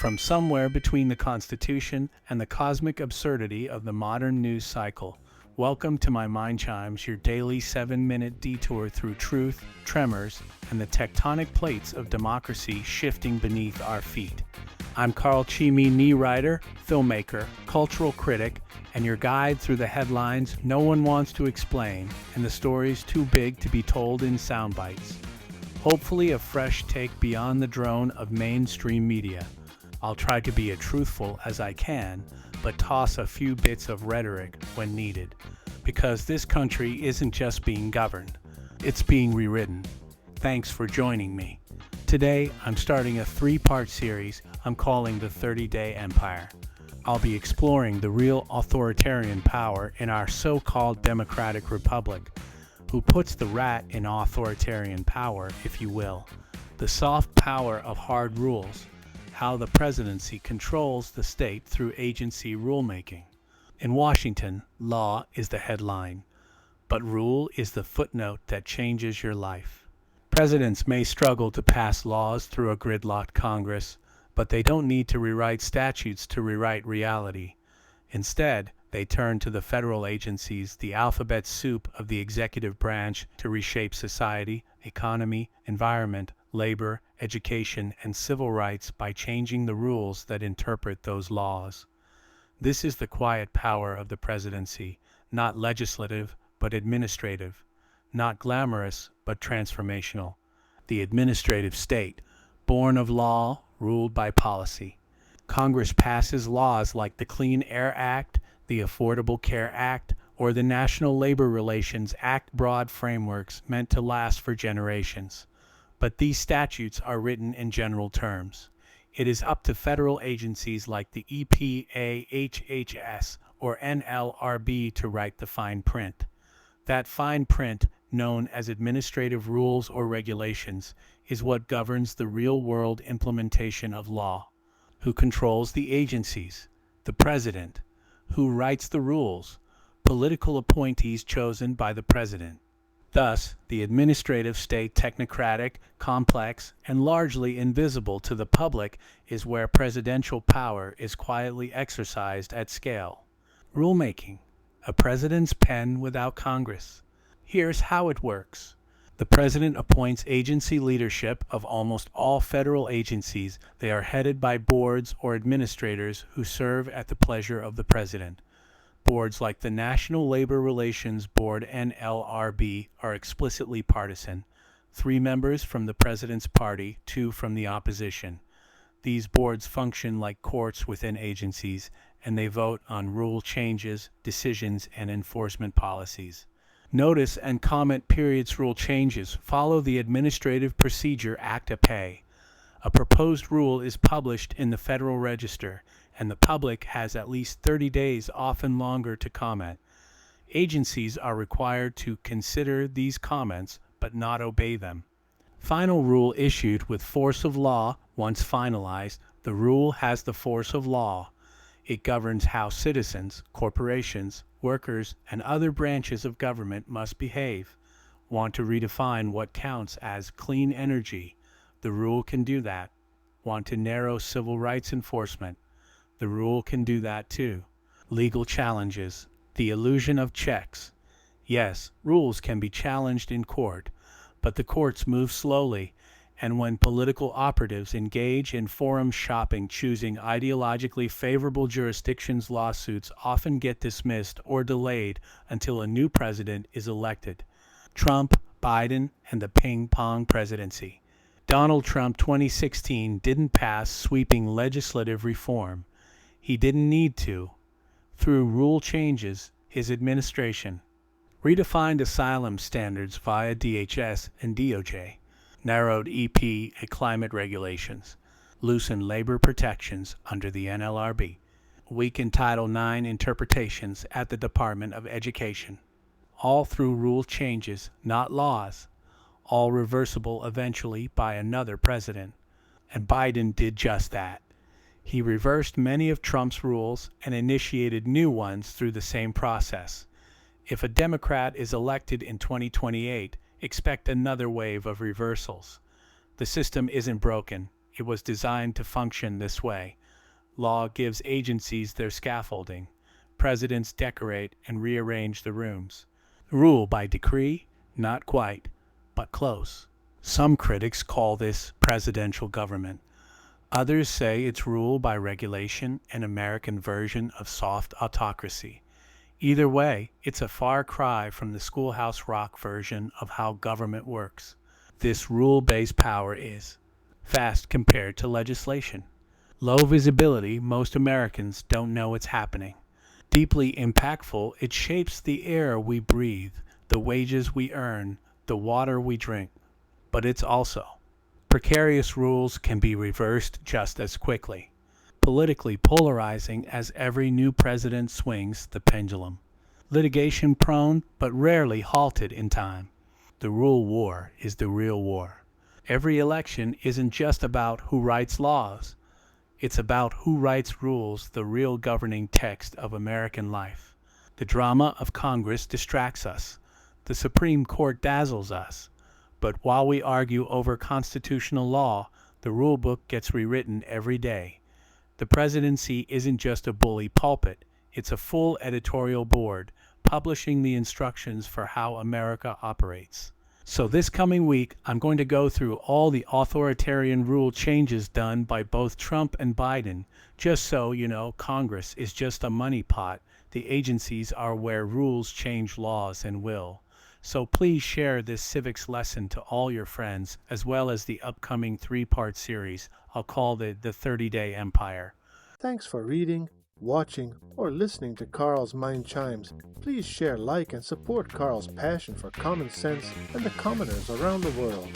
from somewhere between the Constitution and the cosmic absurdity of the modern news cycle. Welcome to my Mind Chimes, your daily 7-minute detour through truth, tremors, and the tectonic plates of democracy shifting beneath our feet. I'm Carl Chimi, knee writer, filmmaker, cultural critic, and your guide through the headlines no one wants to explain and the stories too big to be told in sound bites. Hopefully a fresh take beyond the drone of mainstream media. I'll try to be as truthful as I can, but toss a few bits of rhetoric when needed. Because this country isn't just being governed, it's being rewritten. Thanks for joining me. Today, I'm starting a 3-part series I'm calling the 30-Day Empire. I'll be exploring the real authoritarian power in our so-called democratic republic, who puts the rat in authoritarian power, if you will. The soft power of hard rules, how the presidency controls the state through agency rulemaking. In Washington, law is the headline, but rule is the footnote that changes your life. Presidents may struggle to pass laws through a gridlocked Congress, but they don't need to rewrite statutes to rewrite reality. Instead, they turn to the federal agencies, the alphabet soup of the executive branch, to reshape society, economy, environment, labor, education, and civil rights by changing the rules that interpret those laws. This is the quiet power of the presidency, not legislative, but administrative, not glamorous, but transformational. The administrative state, born of law, ruled by policy. Congress passes laws like the Clean Air Act, the Affordable Care Act, or the National Labor Relations Act, broad frameworks meant to last for generations. But these statutes are written in general terms. It is up to federal agencies like the EPA, HHS, or NLRB to write the fine print. That fine print, known as administrative rules or regulations, is what governs the real-world implementation of law. Who controls the agencies? The president. Who writes the rules? Political appointees chosen by the president. Thus, the administrative state, technocratic, complex, and largely invisible to the public, is where presidential power is quietly exercised at scale. Rulemaking, a president's pen without Congress. Here's how it works. The president appoints agency leadership of almost all federal agencies. They are headed by boards or administrators who serve at the pleasure of the president. Boards like the National Labor Relations Board, NLRB, are explicitly partisan. 3 members from the president's party, 2 from the opposition. These boards function like courts within agencies, and they vote on rule changes, decisions, and enforcement policies. Notice and comment periods rule changes follow the Administrative Procedure Act (APA). A proposed rule is published in the Federal Register, and the public has at least 30 days, often longer, to comment. Agencies are required to consider these comments, but not obey them. Final rule issued with force of law. Once finalized, the rule has the force of law. It governs how citizens, corporations, workers, and other branches of government must behave. Want to redefine what counts as clean energy? The rule can do that. Want to narrow civil rights enforcement? The rule can do that too. Legal challenges. The illusion of checks. Yes, rules can be challenged in court, but the courts move slowly, and when political operatives engage in forum shopping, choosing ideologically favorable jurisdictions, lawsuits often get dismissed or delayed until a new president is elected. Trump, Biden, and the ping-pong presidency. Donald Trump 2016 didn't pass sweeping legislative reform. He didn't need to. Through rule changes, his administration redefined asylum standards via DHS and DOJ, narrowed EP and climate regulations, loosened labor protections under the NLRB, weakened Title IX interpretations at the Department of Education. All through rule changes, not laws, all reversible eventually by another president. And Biden did just that. He reversed many of Trump's rules and initiated new ones through the same process. If a Democrat is elected in 2028, expect another wave of reversals. The system isn't broken, It was designed to function this way. Law gives agencies their scaffolding. Presidents decorate and rearrange the rooms. Rule by decree? Not quite, but close. Some critics call this presidential government. Others say it's rule by regulation, an American version of soft autocracy. Either way, it's a far cry from the Schoolhouse Rock version of how government works. This rule-based power is fast compared to legislation. Low visibility, most Americans don't know it's happening. Deeply impactful, it shapes the air we breathe, the wages we earn, the water we drink. But it's also precarious. Rules can be reversed just as quickly. Politically polarizing as every new president swings the pendulum. Litigation prone, but rarely halted in time. The rule war is the real war. Every election isn't just about who writes laws. It's about who writes rules, the real governing text of American life. The drama of Congress distracts us. The Supreme Court dazzles us. But while we argue over constitutional law, the rule book gets rewritten every day. The presidency isn't just a bully pulpit. It's a full editorial board, publishing the instructions for how America operates. So this coming week, I'm going to go through all the authoritarian rule changes done by both Trump and Biden. Just so you know, Congress is just a money pot. The agencies are where rules change laws and will. So please share this civics lesson to all your friends, as well as the upcoming 3-part series. I'll call it the 30-Day Empire. Thanks for reading, watching, or listening to Carl's Mind Chimes. Please share, like, and support Carl's passion for common sense and the commoners around the world.